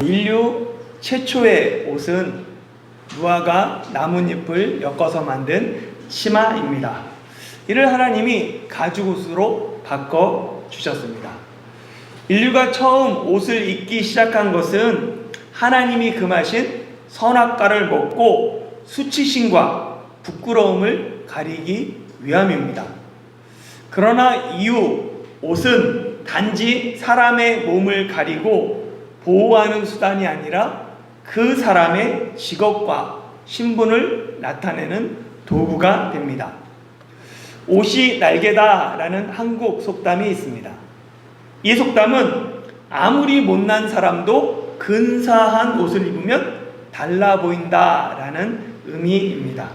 인류 최초의 옷은 무화과 나뭇잎을 엮어서 만든 치마입니다. 이를 하나님이 가죽옷으로 바꿔주셨습니다. 인류가 처음 옷을 입기 시작한 것은 하나님이 금하신 선악과를 먹고 수치심과 부끄러움을 가리기 위함입니다. 그러나 이후 옷은 단지 사람의 몸을 가리고 보호하는 수단이 아니라 그 사람의 직업과 신분을 나타내는 도구가 됩니다. 옷이 날개다라는 한국 속담이 있습니다. 이 속담은 아무리 못난 사람도 근사한 옷을 입으면 달라 보인다라는 의미입니다.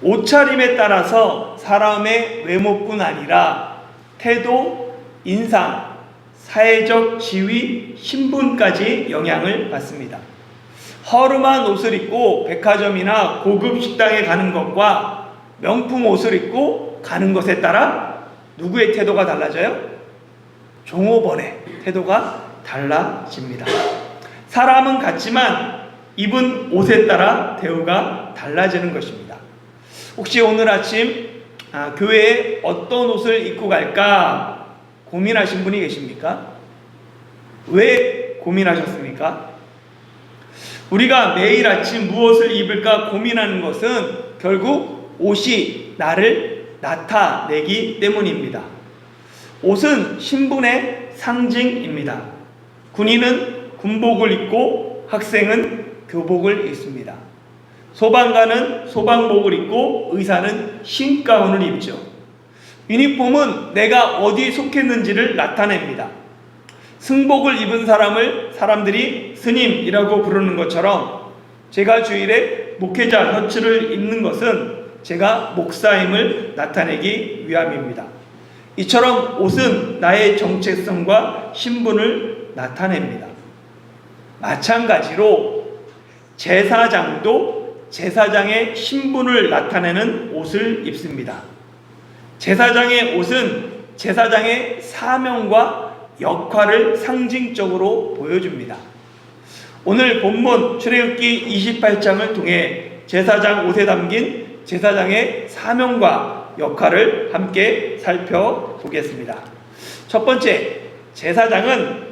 옷차림에 따라서 사람의 외모뿐 아니라 태도, 인상, 사회적 지위, 신분까지 영향을 받습니다. 허름한 옷을 입고 백화점이나 고급 식당에 가는 것과 명품 옷을 입고 가는 것에 따라 누구의 태도가 달라져요? 종업원의 태도가 달라집니다. 사람은 같지만 입은 옷에 따라 대우가 달라지는 것입니다. 혹시 오늘 아침 교회에 어떤 옷을 입고 갈까 고민하신 분이 계십니까? 왜 고민하셨습니까? 우리가 매일 아침 무엇을 입을까 고민하는 것은 결국 옷이 나를 나타내기 때문입니다. 옷은 신분의 상징입니다. 군인은 군복을 입고 학생은 교복을 입습니다. 소방관은 소방복을 입고 의사는 신가운을 입죠. 유니폼은 내가 어디에 속했는지를 나타냅니다. 승복을 입은 사람을 사람들이 스님이라고 부르는 것처럼 제가 주일에 목회자 셔츠를 입는 것은 제가 목사임을 나타내기 위함입니다. 이처럼 옷은 나의 정체성과 신분을 나타냅니다. 마찬가지로 제사장도 제사장의 신분을 나타내는 옷을 입습니다. 제사장의 옷은 제사장의 사명과 역할을 상징적으로 보여줍니다. 오늘 본문 출애굽기 28장을 통해 제사장 옷에 담긴 제사장의 사명과 역할을 함께 살펴보겠습니다. 첫 번째, 제사장은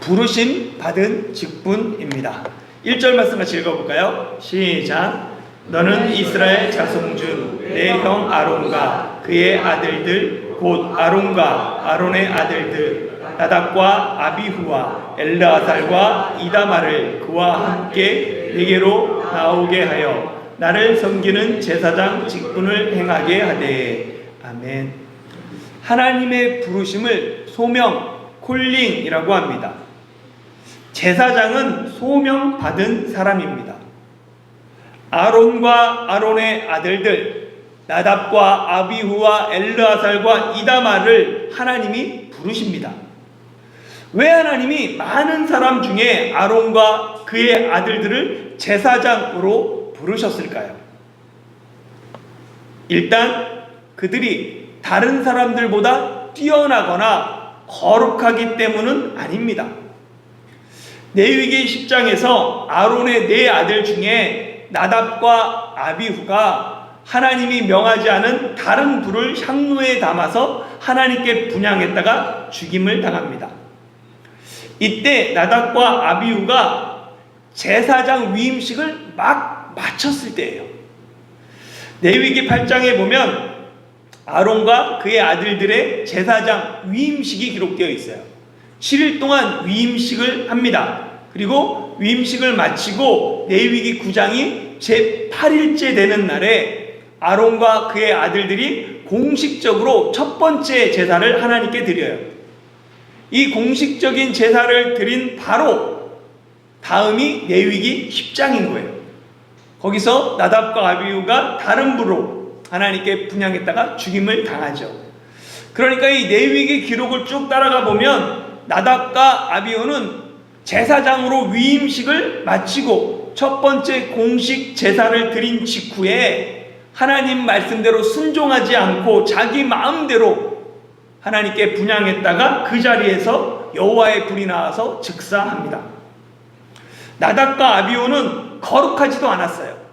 부르심 받은 직분입니다. 1절 말씀 같이 읽어볼까요? 시작! 너는 이스라엘 자손 중 내 형 아론과 그의 아들들 곧 아론과 아론의 아들들 나답과 아비후와 엘르아살과 이다말을 그와 함께 네게로 나오게 하여 나를 섬기는 제사장 직분을 행하게 하되. 아멘. 하나님의 부르심을 소명, 콜링이라고 합니다. 제사장은 소명 받은 사람입니다. 아론과 아론의 아들들 나답과 아비후와 엘르아살과 이다말을 하나님이 부르십니다. 왜 하나님이 많은 사람 중에 아론과 그의 아들들을 제사장으로 부르셨을까요? 일단 그들이 다른 사람들보다 뛰어나거나 거룩하기 때문은 아닙니다. 레위기 10장에서 아론의 4 아들 중에 나답과 아비후가 하나님이 명하지 않은 다른 불을 향로에 담아서 하나님께 분향했다가 죽임을 당합니다. 이때 나답과 아비후가 제사장 위임식을 막 마쳤을 때예요. 레위기 8장에 보면 아론과 그의 아들들의 제사장 위임식이 기록되어 있어요. 7일 동안 위임식을 합니다. 그리고 위임식을 마치고 레위기 9장이 제8일째 되는 날에 아론과 그의 아들들이 공식적으로 첫 번째 제사를 하나님께 드려요. 이 공식적인 제사를 드린 바로 다음이 레위기 10장인 거예요. 거기서 나답과 아비후가 다른 부로 하나님께 분향했다가 죽임을 당하죠. 그러니까 이 레위기 기록을 쭉 따라가 보면 나답과 아비후는 제사장으로 위임식을 마치고 첫 번째 공식 제사를 드린 직후에 하나님 말씀대로 순종하지 않고 자기 마음대로 하나님께 분향했다가 그 자리에서 여호와의 불이 나와서 즉사합니다. 나답과 아비후는 거룩하지도 않았어요.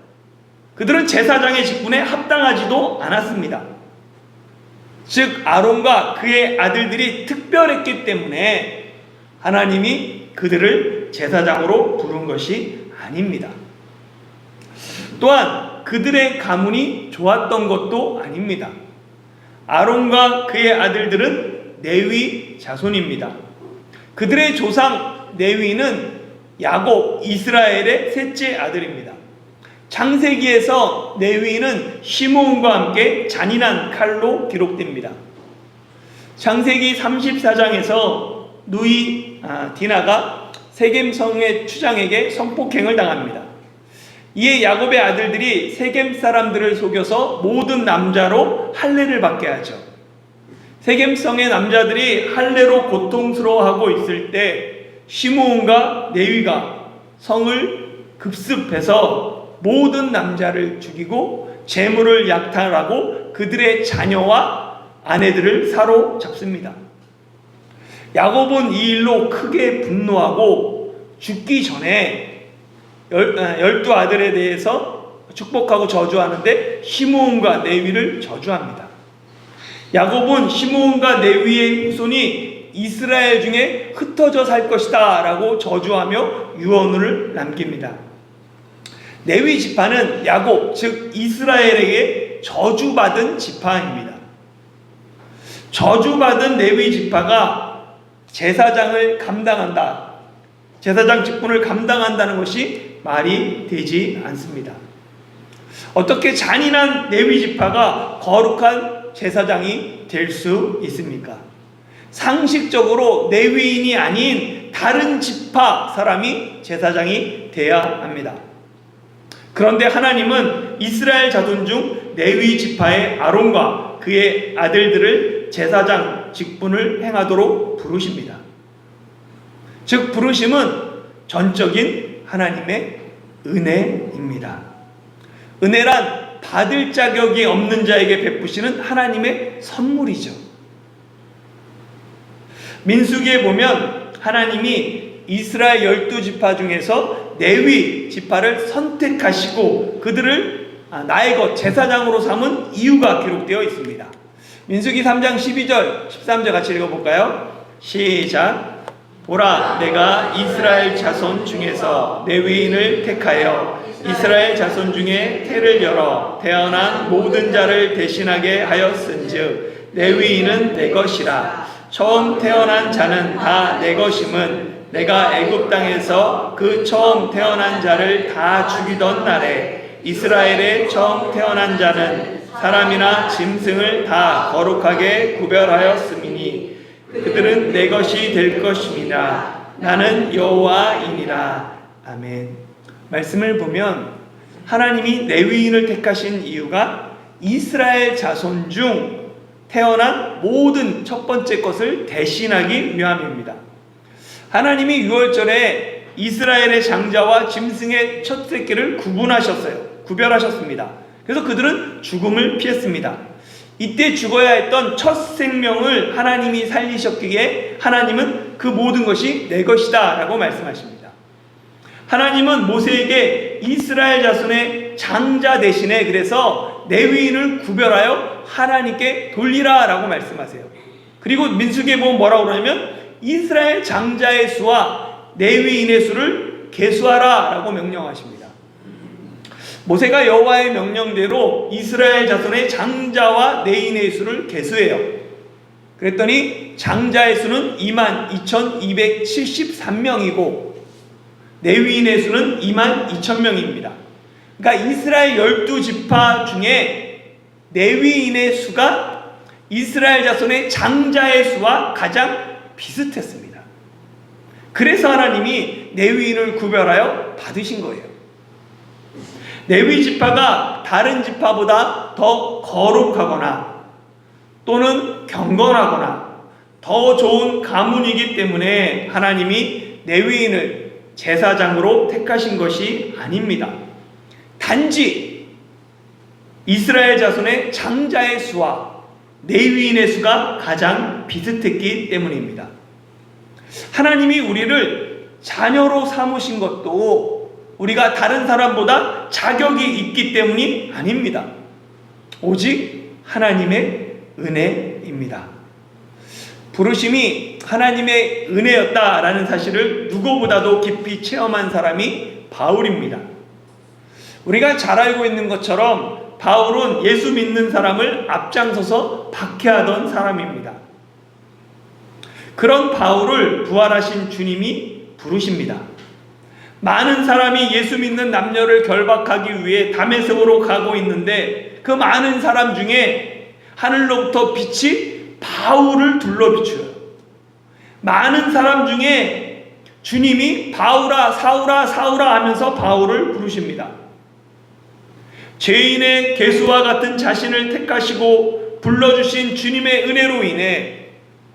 그들은 제사장의 직분에 합당하지도 않았습니다. 즉 아론과 그의 아들들이 특별했기 때문에 하나님이 그들을 제사장으로 부른 것이 아닙니다. 또한 그들의 가문이 좋았던 것도 아닙니다. 아론과 그의 아들들은 레위 자손입니다. 그들의 조상 레위는 야곱, 이스라엘의 셋째 아들입니다. 창세기에서 레위는 시므온과 함께 잔인한 칼로 기록됩니다. 창세기 34장에서 디나가 세겜성의 추장에게 성폭행을 당합니다. 이에 야곱의 아들들이 세겜 사람들을 속여서 모든 남자로 할례를 받게 하죠. 세겜성의 남자들이 할례로 고통스러워하고 있을 때 시므온과 레위가 성을 급습해서 모든 남자를 죽이고 재물을 약탈하고 그들의 자녀와 아내들을 사로잡습니다. 야곱은 이 일로 크게 분노하고 죽기 전에 12아들에 대해서 축복하고 저주하는데 시므온과 레위를 저주합니다. 야곱은 시므온과 레위의 후손이 이스라엘 중에 흩어져 살 것이다 라고 저주하며 유언을 남깁니다. 레위 지파는 야곱, 즉 이스라엘에게 저주받은 지파입니다. 저주받은 레위 지파가 제사장을 감당한다, 제사장 직분을 감당한다는 것이 말이 되지 않습니다. 어떻게 잔인한 레위 지파가 거룩한 제사장이 될 수 있습니까? 상식적으로 레위인이 아닌 다른 지파 사람이 제사장이 되어야 합니다. 그런데 하나님은 이스라엘 자손 중 레위 지파의 아론과 그의 아들들을 제사장 직분을 행하도록 부르십니다. 즉 부르심은 전적인 하나님의 은혜입니다. 은혜란 받을 자격이 없는 자에게 베푸시는 하나님의 선물이죠. 민수기에 보면 하나님이 이스라엘 12지파 중에서 레위 지파를 선택하시고 그들을 나의 것 제사장으로 삼은 이유가 기록되어 있습니다. 민수기 3장 12절 13절 같이 읽어볼까요? 시작. 보라, 내가 이스라엘 자손 중에서 레위인을 택하여 이스라엘 자손 중에 태를 열어 태어난 모든 자를 대신하게 하였은즉 레위인은 내 것이라. 처음 태어난 자는 다 내 것임은 내가 애굽 땅에서 그 처음 태어난 자를 다 죽이던 날에 이스라엘의 처음 태어난 자는 사람이나 짐승을 다 거룩하게 구별하였음이니 그들은 내 것이 될 것임이라. 나는 여호와이니라. 아멘. 말씀을 보면 하나님이 레위인을 택하신 이유가 이스라엘 자손 중 태어난 모든 첫 번째 것을 대신하기 위함입니다. 하나님이 6월절에 이스라엘의 장자와 짐승의 첫 새끼를 구별하셨습니다. 그래서 그들은 죽음을 피했습니다. 이때 죽어야 했던 첫 생명을 하나님이 살리셨기에 하나님은 그 모든 것이 내 것이다 라고 말씀하십니다. 하나님은 모세에게 이스라엘 자손의 장자 대신에 그래서 레위인을 구별하여 하나님께 돌리라 라고 말씀하세요. 그리고 민수기에 보면 뭐라고 그러냐면 이스라엘 장자의 수와 레위인의 수를 계수하라 라고 명령하십니다. 모세가 여호와의 명령대로 이스라엘 자손의 장자와 레위인의 수를 계수해요. 그랬더니 장자의 수는 22,273명이고 레위인의 수는 22,000명입니다. 그러니까 이스라엘 12지파 중에 레위인의 수가 이스라엘 자손의 장자의 수와 가장 비슷했습니다. 그래서 하나님이 레위인을 구별하여 받으신 거예요. 레위 지파가 다른 지파보다 더 거룩하거나 또는 경건하거나 더 좋은 가문이기 때문에 하나님이 레위인을 제사장으로 택하신 것이 아닙니다. 단지 이스라엘 자손의 장자의 수와 레위인의 수가 가장 비슷했기 때문입니다. 하나님이 우리를 자녀로 삼으신 것도 우리가 다른 사람보다 자격이 있기 때문이 아닙니다. 오직 하나님의 은혜입니다. 부르심이 하나님의 은혜였다라는 사실을 누구보다도 깊이 체험한 사람이 바울입니다. 우리가 잘 알고 있는 것처럼 바울은 예수 믿는 사람을 앞장서서 박해하던 사람입니다. 그런 바울을 부활하신 주님이 부르십니다. 많은 사람이 예수 믿는 남녀를 결박하기 위해 다메섹으로 가고 있는데 그 많은 사람 중에 하늘로부터 빛이 바울을 둘러비추어요. 많은 사람 중에 주님이 바울아 사울아 사울아 하면서 바울을 부르십니다. 죄인의 개수와 같은 자신을 택하시고 불러주신 주님의 은혜로 인해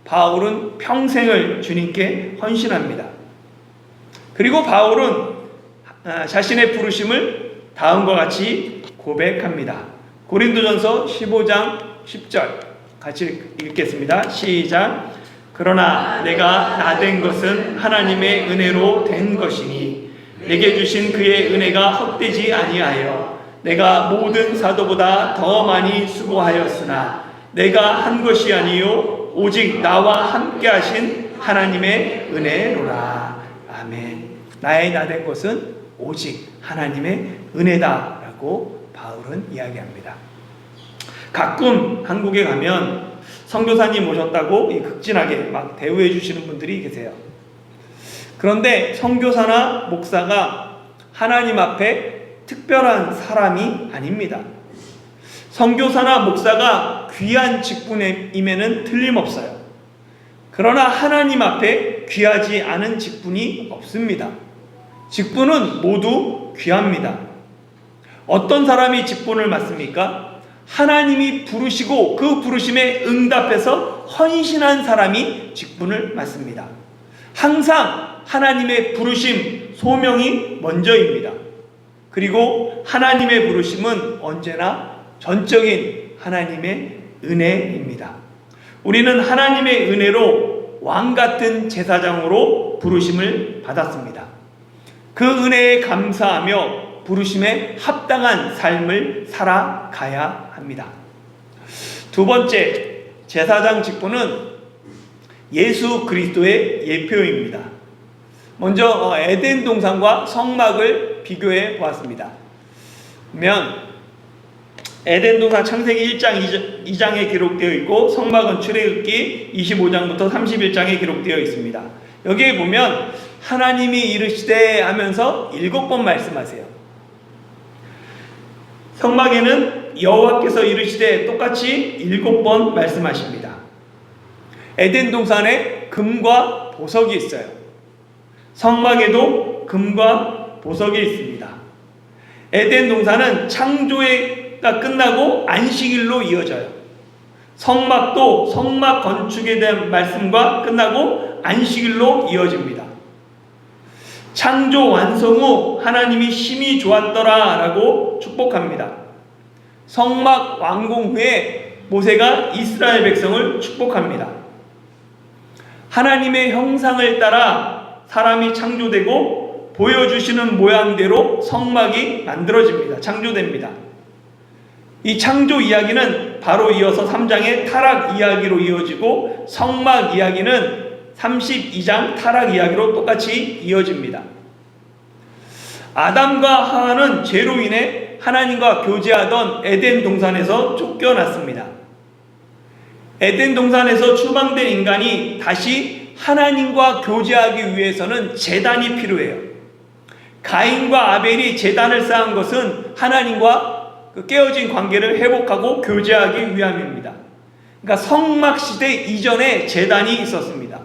바울은 평생을 주님께 헌신합니다. 그리고 바울은 자신의 부르심을 다음과 같이 고백합니다. 고린도전서 15장 10절 같이 읽겠습니다. 시작. 그러나 내가 나된 것은 하나님의 은혜로 된 것이니 내게 주신 그의 은혜가 헛되지 아니하여 내가 모든 사도보다 더 많이 수고하였으나 내가 한 것이 아니요 오직 나와 함께 하신 하나님의 은혜로라. 아멘. 나의 나된 것은 오직 하나님의 은혜다라고 바울은 이야기합니다. 가끔 한국에 가면 선교사님 오셨다고 극진하게 막 대우해 주시는 분들이 계세요. 그런데 선교사나 목사가 하나님 앞에 특별한 사람이 아닙니다. 선교사나 목사가 귀한 직분임에는 틀림없어요. 그러나 하나님 앞에 귀하지 않은 직분이 없습니다. 직분은 모두 귀합니다. 어떤 사람이 직분을 맡습니까? 하나님이 부르시고 그 부르심에 응답해서 헌신한 사람이 직분을 맡습니다. 항상 하나님의 부르심, 소명이 먼저입니다. 그리고 하나님의 부르심은 언제나 전적인 하나님의 은혜입니다. 우리는 하나님의 은혜로 왕같은 제사장으로 부르심을 받았습니다. 그 은혜에 감사하며 부르심에 합당한 삶을 살아가야 합니다. 두 번째, 제사장 직분은 예수 그리스도의 예표입니다. 먼저 에덴 동산과 성막을 비교해 보았습니다. 그러면 에덴 동산 창세기 1장 2장에 기록되어 있고 성막은 출애굽기 25장부터 31장에 기록되어 있습니다. 여기에 보면 하나님이 이르시되 하면서 7번 말씀하세요. 성막에는 여호와께서 이르시되 똑같이 7번 말씀하십니다. 에덴 동산에 금과 보석이 있어요. 성막에도 금과 보석이 있습니다. 에덴 동산은 창조가 끝나고 안식일로 이어져요. 성막도 성막 건축에 대한 말씀과 끝나고 안식일로 이어집니다. 창조 완성 후 하나님이 심히 좋았더라 라고 축복합니다. 성막 완공 후에 모세가 이스라엘 백성을 축복합니다. 하나님의 형상을 따라 사람이 창조되고 보여주시는 모양대로 성막이 만들어집니다. 창조됩니다. 이 창조 이야기는 바로 이어서 3장의 타락 이야기로 이어지고 성막 이야기는 32장 타락 이야기로 똑같이 이어집니다. 아담과 하와는 죄로 인해 하나님과 교제하던 에덴 동산에서 쫓겨났습니다. 에덴 동산에서 추방된 인간이 다시 하나님과 교제하기 위해서는 제단이 필요해요. 가인과 아벨이 제단을 쌓은 것은 하나님과 그 깨어진 관계를 회복하고 교제하기 위함입니다. 그러니까 성막 시대 이전에 제단이 있었습니다.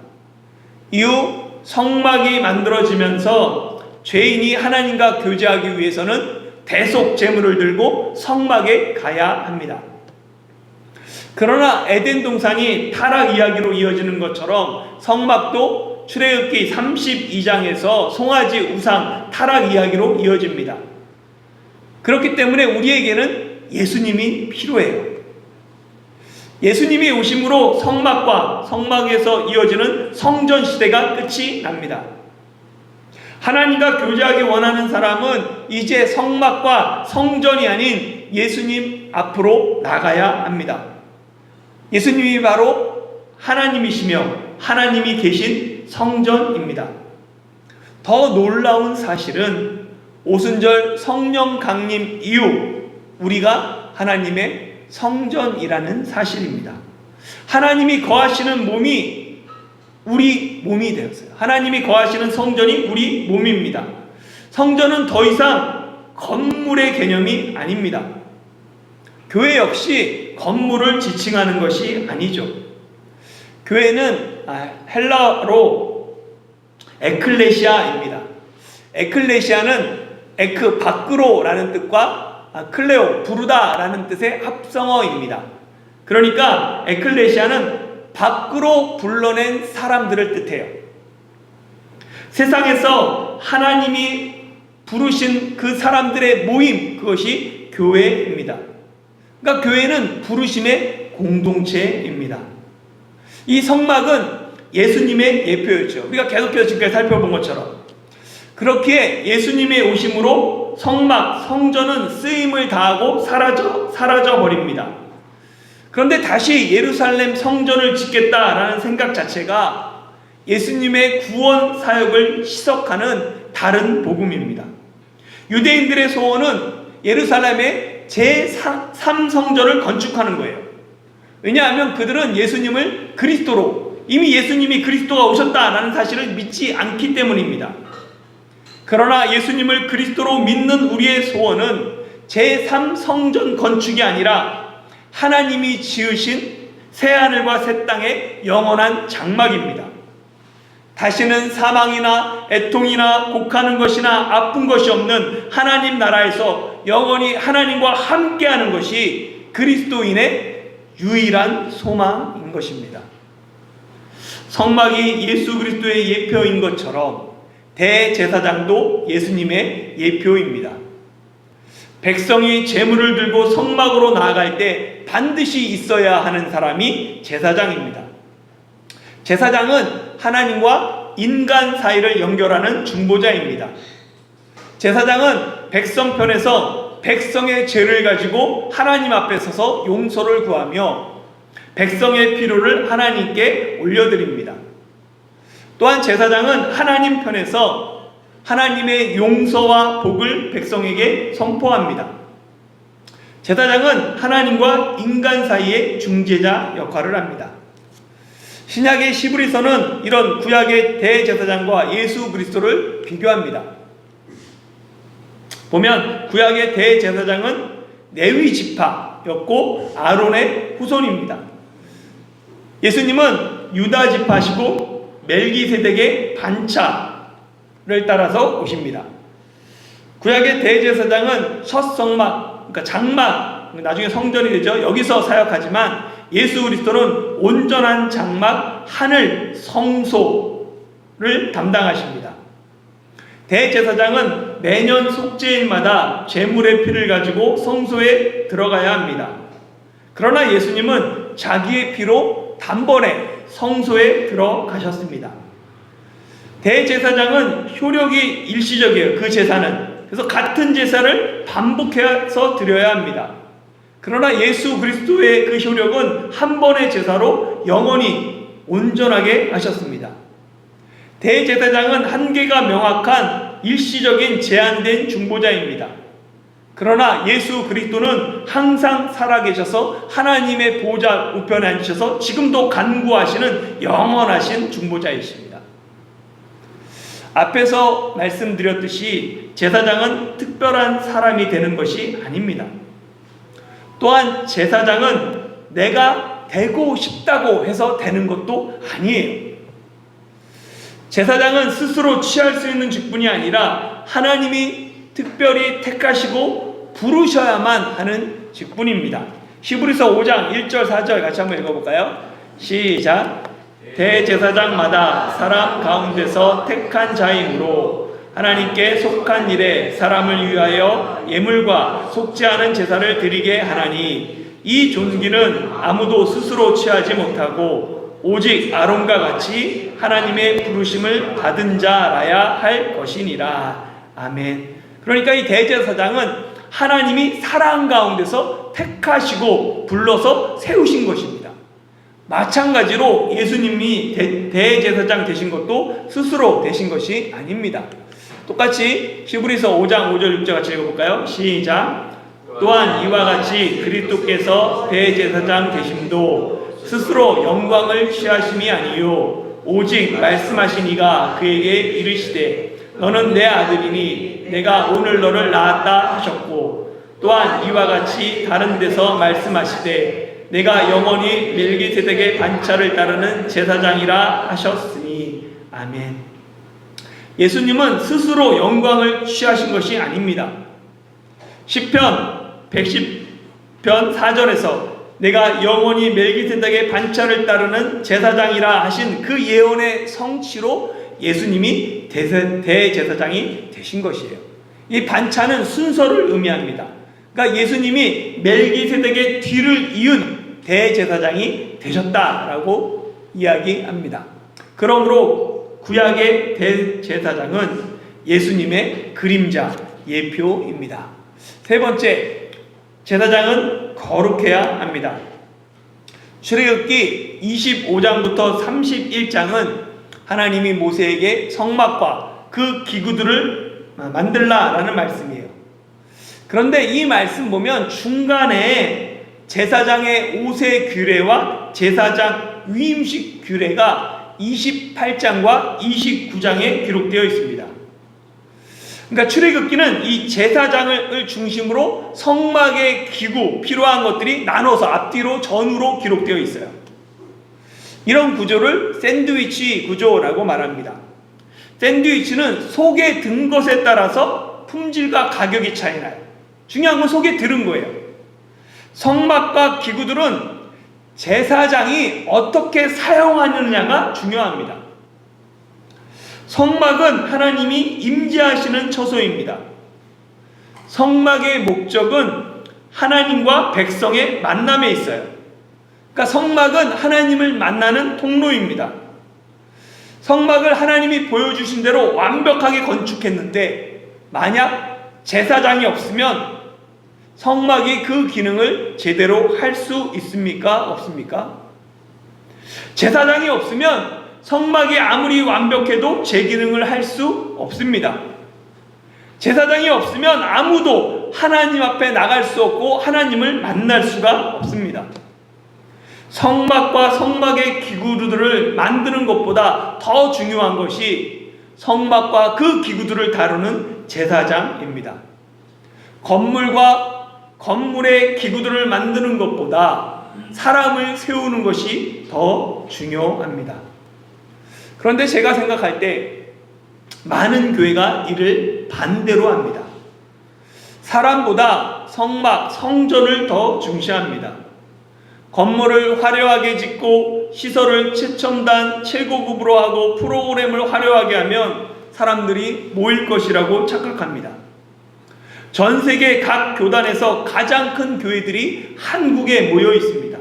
이후 성막이 만들어지면서 죄인이 하나님과 교제하기 위해서는 대속 제물을 들고 성막에 가야 합니다. 그러나 에덴 동산이 타락 이야기로 이어지는 것처럼 성막도 출애굽기 32장에서 송아지 우상 타락 이야기로 이어집니다. 그렇기 때문에 우리에게는 예수님이 필요해요. 예수님이 오심으로 성막과 성막에서 이어지는 성전 시대가 끝이 납니다. 하나님과 교제하기 원하는 사람은 이제 성막과 성전이 아닌 예수님 앞으로 나가야 합니다. 예수님이 바로 하나님이시며 하나님이 계신 성전입니다. 더 놀라운 사실은 오순절 성령 강림 이후 우리가 하나님의 성전이라는 사실입니다. 하나님이 거하시는 몸이 우리 몸이 되었어요. 하나님이 거하시는 성전이 우리 몸입니다. 성전은 더 이상 건물의 개념이 아닙니다. 교회 역시 건물을 지칭하는 것이 아니죠. 교회는 헬라어로 에클레시아입니다. 에클레시아는 에크 밖으로라는 뜻과 클레오 부르다라는 뜻의 합성어입니다. 그러니까 에클레시아는 밖으로 불러낸 사람들을 뜻해요. 세상에서 하나님이 부르신 그 사람들의 모임, 그것이 교회입니다. 그러니까 교회는 부르심의 공동체입니다. 이 성막은 예수님의 예표였죠. 우리가 계속해서 지금까지 살펴본 것처럼 그렇게 예수님의 오심으로 성막, 성전은 쓰임을 다하고 사라져 버립니다. 그런데 다시 예루살렘 성전을 짓겠다라는 생각 자체가 예수님의 구원 사역을 시석하는 다른 복음입니다. 유대인들의 소원은 예루살렘의 제3성전을 건축하는 거예요. 왜냐하면 그들은 예수님을 그리스도로, 이미 예수님이 그리스도가 오셨다라는 사실을 믿지 않기 때문입니다. 그러나 예수님을 그리스도로 믿는 우리의 소원은 제3성전 건축이 아니라 하나님이 지으신 새하늘과 새 땅의 영원한 장막입니다. 다시는 사망이나 애통이나 곡하는 것이나 아픈 것이 없는 하나님 나라에서 영원히 하나님과 함께하는 것이 그리스도인의 유일한 소망인 것입니다. 성막이 예수 그리스도의 예표인 것처럼 대제사장도 예수님의 예표입니다. 백성이 제물을 들고 성막으로 나아갈 때 반드시 있어야 하는 사람이 제사장입니다. 제사장은 하나님과 인간 사이를 연결하는 중보자입니다. 제사장은 백성 편에서 백성의 죄를 가지고 하나님 앞에 서서 용서를 구하며 백성의 필요를 하나님께 올려드립니다. 또한 제사장은 하나님 편에서 하나님의 용서와 복을 백성에게 선포합니다. 제사장은 하나님과 인간 사이의 중재자 역할을 합니다. 신약의 시브리서는 이런 구약의 대제사장과 예수 그리스도를 비교합니다. 보면 구약의 대제사장은 레위 지파였고 아론의 후손입니다. 예수님은 유다 지파시고 멜기세덱의 반차를 따라서 오십니다. 구약의 대제사장은 첫 성막, 그러니까 장막, 나중에 성전이 되죠. 여기서 사역하지만 예수 그리스도는 온전한 장막, 하늘, 성소를 담당하십니다. 대제사장은 매년 속죄일마다 제물의 피를 가지고 성소에 들어가야 합니다. 그러나 예수님은 자기의 피로 단번에 성소에 들어가셨습니다. 대제사장은 효력이 일시적이에요. 그 제사는. 그래서 같은 제사를 반복해서 드려야 합니다. 그러나 예수 그리스도의 그 효력은 한 번의 제사로 영원히 온전하게 하셨습니다. 대제사장은 한계가 명확한 일시적인 제한된 중보자입니다. 그러나 예수 그리스도는 항상 살아계셔서 하나님의 보좌 우편에 앉으셔서 지금도 간구하시는 영원하신 중보자이십니다. 앞에서 말씀드렸듯이 제사장은 특별한 사람이 되는 것이 아닙니다. 또한 제사장은 내가 되고 싶다고 해서 되는 것도 아니에요. 제사장은 스스로 취할 수 있는 직분이 아니라 하나님이 특별히 택하시고 부르셔야만 하는 직분입니다. 히브리서 5장 1절 4절 같이 한번 읽어볼까요? 시작. 대제사장마다 사람 가운데서 택한 자이므로 하나님께 속한 일에 사람을 위하여 예물과 속죄하는 제사를 드리게 하나니 이 존귀는 아무도 스스로 취하지 못하고 오직 아론과 같이 하나님의 부르심을 받은 자라야 할 것이니라. 아멘. 그러니까 이 대제사장은 하나님이 사랑 가운데서 택하시고 불러서 세우신 것입니다. 마찬가지로 예수님이 대제사장 되신 것도 스스로 되신 것이 아닙니다. 똑같이 히브리서 5장 5절 6절 같이 읽어볼까요? 시작. 또한 이와 같이 그리스도께서 대제사장 되심도 스스로 영광을 취하심이 아니요 오직 말씀하신 이가 그에게 이르시되 너는 내 아들이니 내가 오늘 너를 낳았다 하셨고 또한 이와 같이 다른 데서 말씀하시되 내가 영원히 멜기세덱의 반차를 따르는 제사장이라 하셨으니. 아멘. 예수님은 스스로 영광을 취하신 것이 아닙니다. 시편 110편 4절에서 내가 영원히 멜기세덱의 반차를 따르는 제사장이라 하신 그 예언의 성취로 예수님이 대제사장이 되신 것이에요. 이 반차는 순서를 의미합니다. 그러니까 예수님이 멜기세덱의 뒤를 이은 대제사장이 되셨다라고 이야기합니다. 그러므로 구약의 대제사장은 예수님의 그림자, 예표입니다. 세 번째, 제사장은 거룩해야 합니다. 출애굽기 25장부터 31장은 하나님이 모세에게 성막과 그 기구들을 만들라라는 말씀이에요. 그런데 이 말씀 보면 중간에 제사장의 옷의 규례와 제사장 위임식 규례가 28장과 29장에 기록되어 있습니다. 그러니까 출애굽기는 이 제사장을 중심으로 성막의 기구, 필요한 것들이 나눠서 앞뒤로 전후로 기록되어 있어요. 이런 구조를 샌드위치 구조라고 말합니다. 샌드위치는 속에 든 것에 따라서 품질과 가격이 차이나요. 중요한 건 속에 들은 거예요. 성막과 기구들은 제사장이 어떻게 사용하느냐가 중요합니다. 성막은 하나님이 임재하시는 처소입니다. 성막의 목적은 하나님과 백성의 만남에 있어요. 그러니까 성막은 하나님을 만나는 통로입니다. 성막을 하나님이 보여주신 대로 완벽하게 건축했는데 만약 제사장이 없으면 성막이 그 기능을 제대로 할 수 있습니까? 없습니까? 제사장이 없으면 성막이 아무리 완벽해도 제 기능을 할 수 없습니다. 제사장이 없으면 아무도 하나님 앞에 나갈 수 없고 하나님을 만날 수가 없습니다. 성막과 성막의 기구들을 만드는 것보다 더 중요한 것이 성막과 그 기구들을 다루는 제사장입니다. 건물의 기구들을 만드는 것보다 사람을 세우는 것이 더 중요합니다. 그런데 제가 생각할 때 많은 교회가 이를 반대로 합니다. 사람보다 성막, 성전을 더 중시합니다. 건물을 화려하게 짓고 시설을 최첨단, 최고급으로 하고 프로그램을 화려하게 하면 사람들이 모일 것이라고 착각합니다. 전 세계 각 교단에서 가장 큰 교회들이 한국에 모여 있습니다.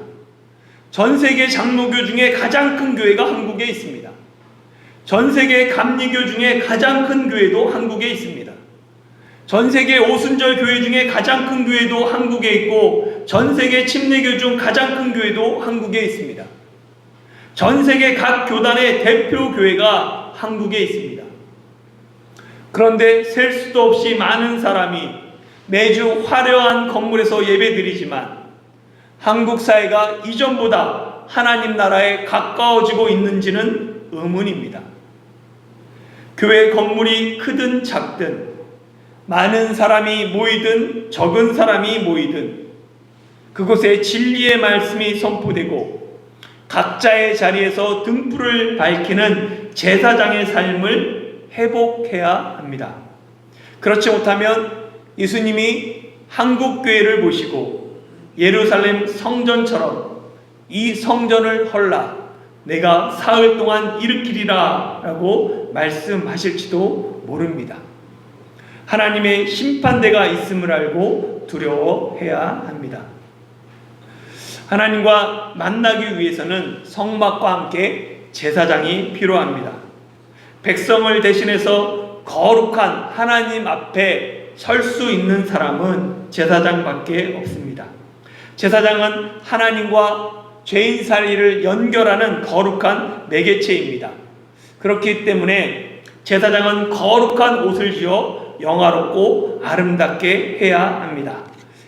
전 세계 장로교 중에 가장 큰 교회가 한국에 있습니다. 전 세계 감리교 중에 가장 큰 교회도 한국에 있습니다. 전 세계 오순절 교회 중에 가장 큰 교회도 한국에 있고 전 세계 침례교 중 가장 큰 교회도 한국에 있습니다. 전 세계 각 교단의 대표 교회가 한국에 있습니다. 그런데 셀 수도 없이 많은 사람이 매주 화려한 건물에서 예배드리지만 한국 사회가 이전보다 하나님 나라에 가까워지고 있는지는 의문입니다. 교회 건물이 크든 작든 많은 사람이 모이든 적은 사람이 모이든 그곳에 진리의 말씀이 선포되고 각자의 자리에서 등불을 밝히는 제사장의 삶을 회복해야 합니다. 그렇지 못하면 예수님이 한국 교회를 보시고 예루살렘 성전처럼 이 성전을 헐라 내가 사흘 동안 일으키리라 라고 말씀하실지도 모릅니다. 하나님의 심판대가 있음을 알고 두려워해야 합니다. 하나님과 만나기 위해서는 성막과 함께 제사장이 필요합니다. 백성을 대신해서 거룩한 하나님 앞에 설 수 있는 사람은 제사장밖에 없습니다. 제사장은 하나님과 죄인 사이를 연결하는 거룩한 매개체입니다. 그렇기 때문에 제사장은 거룩한 옷을 지어 영화롭고 아름답게 해야 합니다.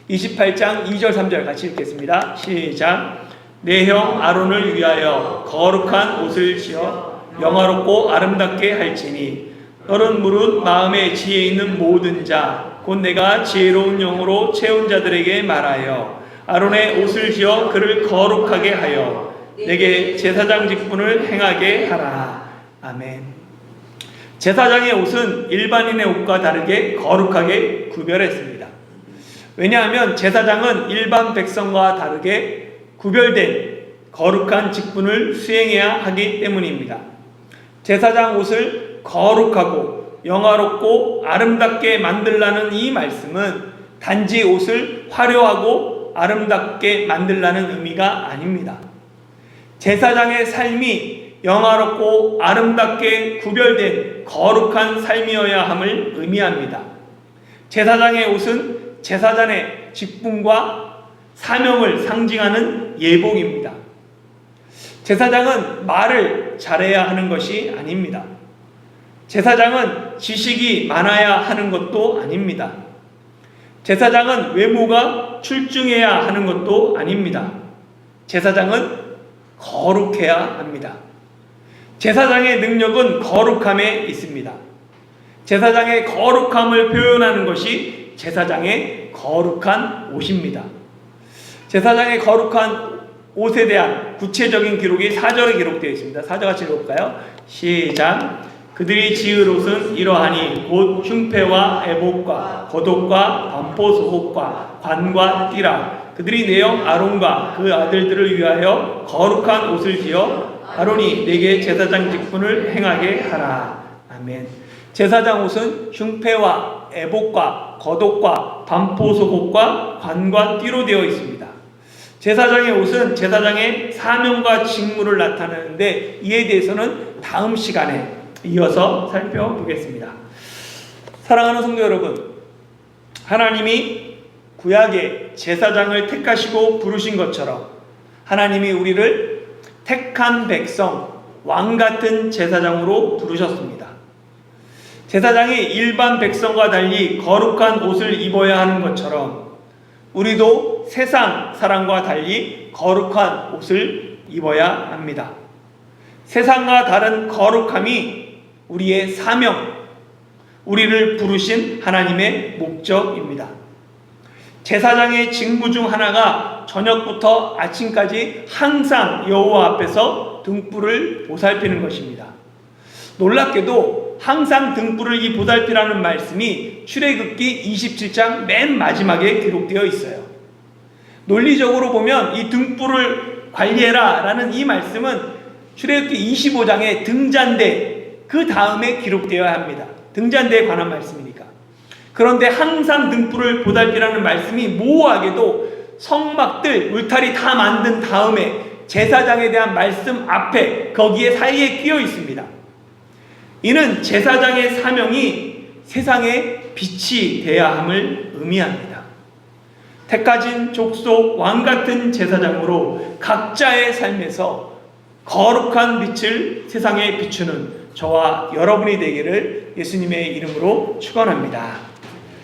28장 2절 3절 같이 읽겠습니다. 시작. 내 형 아론을 위하여 거룩한 옷을 지어 영화롭고 아름답게 할지니 너는 무릇 마음에 지혜 있는 모든 자 곧 내가 지혜로운 영으로 채운 자들에게 말하여 아론의 옷을 지어 그를 거룩하게 하여 내게 제사장 직분을 행하게 하라. 아멘. 제사장의 옷은 일반인의 옷과 다르게 거룩하게 구별했습니다. 왜냐하면 제사장은 일반 백성과 다르게 구별된 거룩한 직분을 수행해야 하기 때문입니다. 제사장 옷을 거룩하고 영화롭고 아름답게 만들라는 이 말씀은 단지 옷을 화려하고 아름답게 만들라는 의미가 아닙니다. 제사장의 삶이 영화롭고 아름답게 구별된 거룩한 삶이어야 함을 의미합니다. 제사장의 옷은 제사장의 직분과 사명을 상징하는 예복입니다. 제사장은 말을 잘해야 하는 것이 아닙니다. 제사장은 지식이 많아야 하는 것도 아닙니다. 제사장은 외모가 출중해야 하는 것도 아닙니다. 제사장은 거룩해야 합니다. 제사장의 능력은 거룩함에 있습니다. 제사장의 거룩함을 표현하는 것이 제사장의 거룩한 옷입니다. 제사장의 거룩한 옷에 대한 구체적인 기록이 4절에 기록되어 있습니다. 4절 같이 읽어볼까요? 시작. 그들이 지을 옷은 이러하니 곧 흉패와 애복과 겉옷과 반포 속옷과 관과 띠라. 그들이 내 형 아론과 그 아들들을 위하여 거룩한 옷을 지어 아론이 내게 제사장 직분을 행하게 하라. 아멘. 제사장 옷은 흉패와 애복과 겉옷과 반포 속옷과 관과 띠로 되어 있습니다. 제사장의 옷은 제사장의 사명과 직무를 나타내는데 이에 대해서는 다음 시간에 이어서 살펴보겠습니다. 사랑하는 성도 여러분, 하나님이 구약의 제사장을 택하시고 부르신 것처럼 하나님이 우리를 택한 백성, 왕같은 제사장으로 부르셨습니다. 제사장이 일반 백성과 달리 거룩한 옷을 입어야 하는 것처럼 우리도 세상 사람과 달리 거룩한 옷을 입어야 합니다. 세상과 다른 거룩함이 우리의 사명, 우리를 부르신 하나님의 목적입니다. 제사장의 직무 중 하나가 저녁부터 아침까지 항상 여호와 앞에서 등불을 보살피는 것입니다. 놀랍게도 항상 등불을 이 보살피라는 말씀이 출애굽기 27장 맨 마지막에 기록되어 있어요. 논리적으로 보면 이 등불을 관리해라 라는 이 말씀은 출애굽기 25장의 등잔대 그 다음에 기록되어야 합니다. 등잔대에 관한 말씀이니까. 그런데 항상 등불을 보살피라는 말씀이 모호하게도 성막들, 울타리 다 만든 다음에 제사장에 대한 말씀 앞에 거기에 사이에 끼어 있습니다. 이는 제사장의 사명이 세상의 빛이 되어야 함을 의미합니다. 택하신 족속 왕같은 제사장으로 각자의 삶에서 거룩한 빛을 세상에 비추는 저와 여러분이 되기를 예수님의 이름으로 축원합니다.